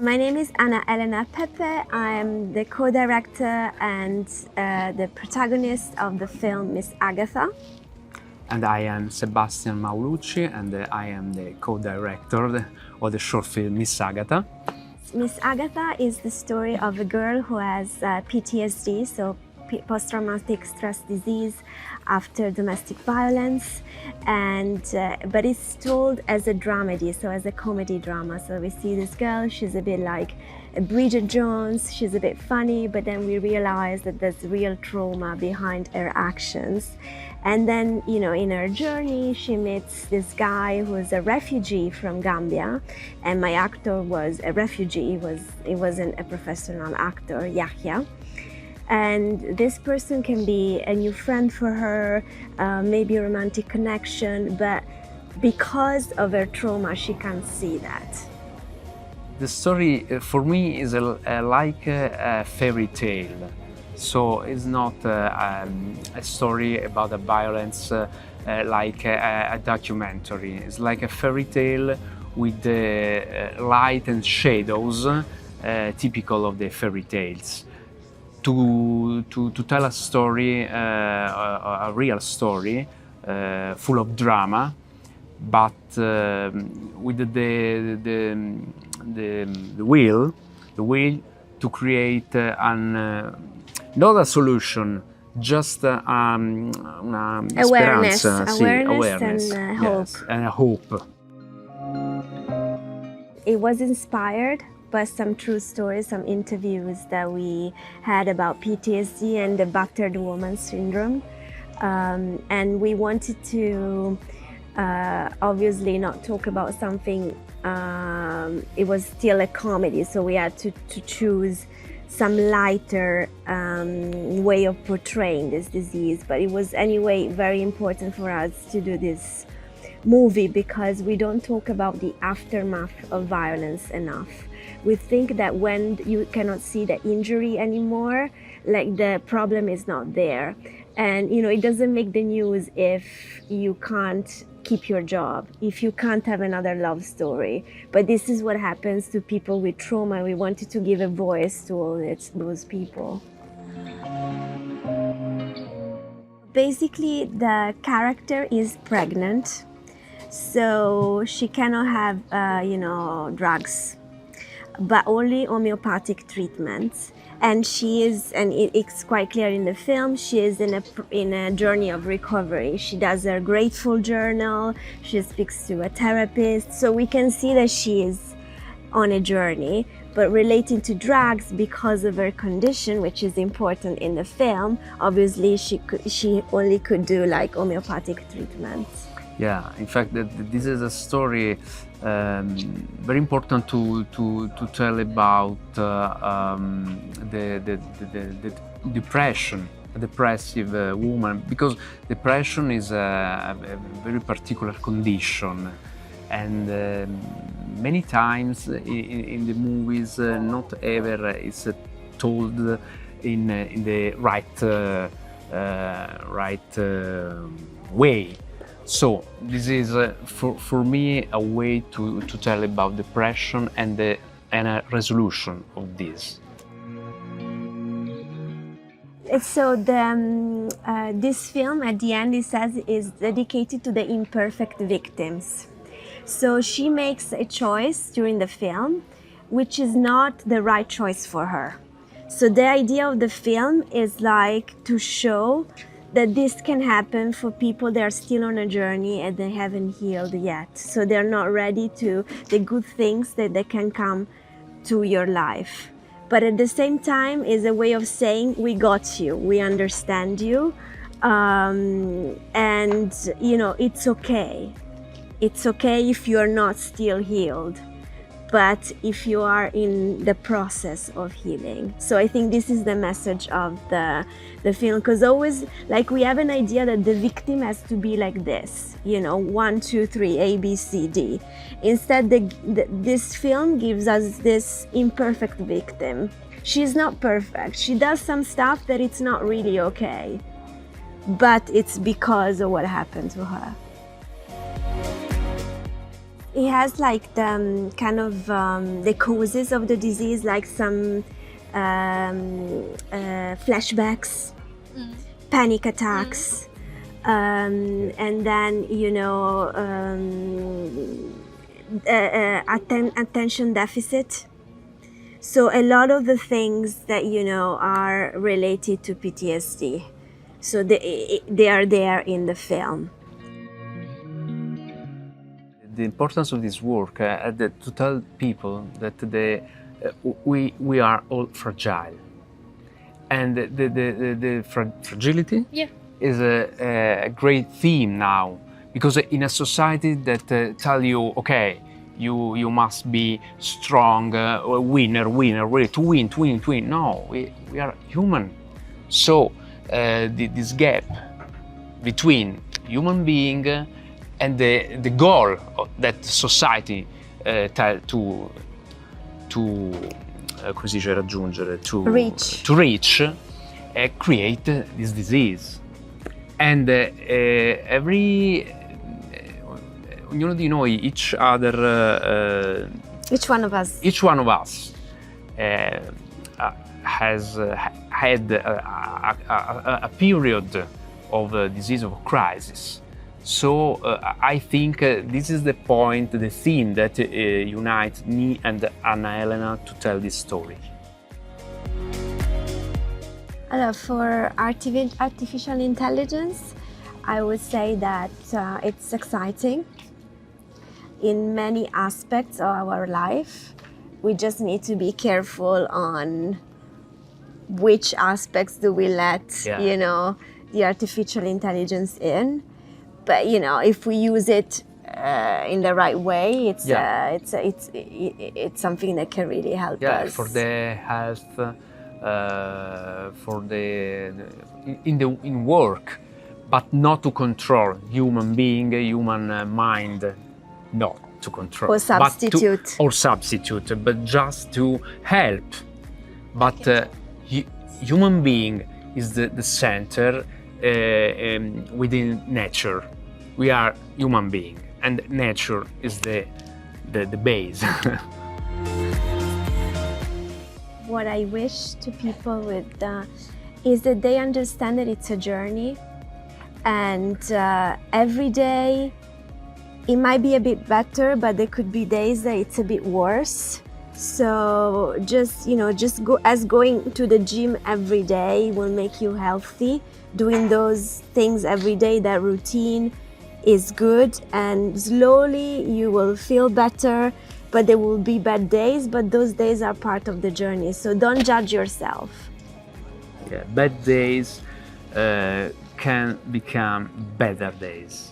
My name is Elena Pepe. I'm the co-director and the protagonist of the film Miss Agata. And I am Sebastian Maulucci, and I am the co-director of the short film Miss Agata. Miss Agata is the story of a girl who has PTSD, so post-traumatic stress disease after domestic violence, but it's told as a dramedy, so as a comedy drama. So we see this girl, she's a bit like a Bridget Jones, she's a bit funny, but then we realize that there's real trauma behind her actions. And then, you know, in her journey, she meets this guy who's a refugee from Gambia, and my actor was a refugee, he wasn't a professional actor, Yahya. And this person can be a new friend for her, maybe a romantic connection, but because of her trauma, she can't see that. The story for me is like a fairy tale. So it's not a story about a violence like a documentary. It's like a fairy tale with the light and shadows typical of the fairy tales. To tell a story, a real story, full of drama, but with the will to create not a solution, just awareness, awareness and hope. Yes, and a hope. It was inspired by some true stories, some interviews that we had about PTSD and the battered woman syndrome. And we wanted to obviously not talk about something, it was still a comedy, so we had to choose some lighter way of portraying this disease. But it was anyway very important for us to do this movie because we don't talk about the aftermath of violence enough. We think that when you cannot see the injury anymore, like the problem is not there. And you know, it doesn't make the news if you can't keep your job, if you can't have another love story. But this is what happens to people with trauma. We wanted to give a voice to all those people. Basically, the character is pregnant, so she cannot have, drugs, but only homeopathic treatments. And she is, and it's quite clear in the film, she is in a journey of recovery. She does her grateful journal, she speaks to a therapist, so we can see that she is on a journey. But relating to drugs, because of her condition, which is important in the film, obviously she only could do like homeopathic treatments. Yeah, in fact, this is a story very important to tell about the depression, a depressive woman, because depression is a very particular condition, and many times in the movies, not ever is told in the right way. So this is for me a way to tell about depression and a resolution of this. So this film at the end, it says, is dedicated to the imperfect victims. So she makes a choice during the film which is not the right choice for her. So the idea of the film is like to show that this can happen for people that are still on a journey and they haven't healed yet. So they're not ready to the good things that they can come to your life. But at the same time is a way of saying, we got you, we understand you, and you know, it's okay. It's okay if you're not still healed, but if you are in the process of healing. So I think this is the message of the film, because always, like, we have an idea that the victim has to be like this, you know, 1, 2, 3, A, B, C, D. Instead, this film gives us this imperfect victim. She's not perfect. She does some stuff that it's not really okay, but it's because of what happened to her. It has like the kind of the causes of the disease, like some flashbacks, panic attacks, and then, you know, attention deficit. So a lot of the things that, you know, are related to PTSD. So they are there in the film. The importance of this work to tell people that we are all fragile, and the fragility is a great theme now, because in a society that tell you, okay, you must be strong, winner, ready to win. No, we are human. So this gap between human being and the goal that society tell to come si dice raggiungere, to reach, create this disease. And ognuno di noi, each one of us has had a period of disease, of crisis. So I think this is the point, the theme that unites me and Anna Elena to tell this story. For artificial intelligence, I would say that it's exciting in many aspects of our life. We just need to be careful on which aspects do we let, you know, the artificial intelligence in. But, you know, if we use it in the right way, it's something that can really help us. For the health, for in work, but not to control human being, human mind, not to control. Or substitute. But just to help. But human being is the center within nature. We are human being, and nature is the base. What I wish to people with is that they understand that it's a journey, and every day it might be a bit better, but there could be days that it's a bit worse. So just going to the gym every day will make you healthy. Doing those things every day, that routine, is good, and slowly you will feel better. But there will be bad days, but those days are part of the journey. So don't judge yourself. Bad days can become better days.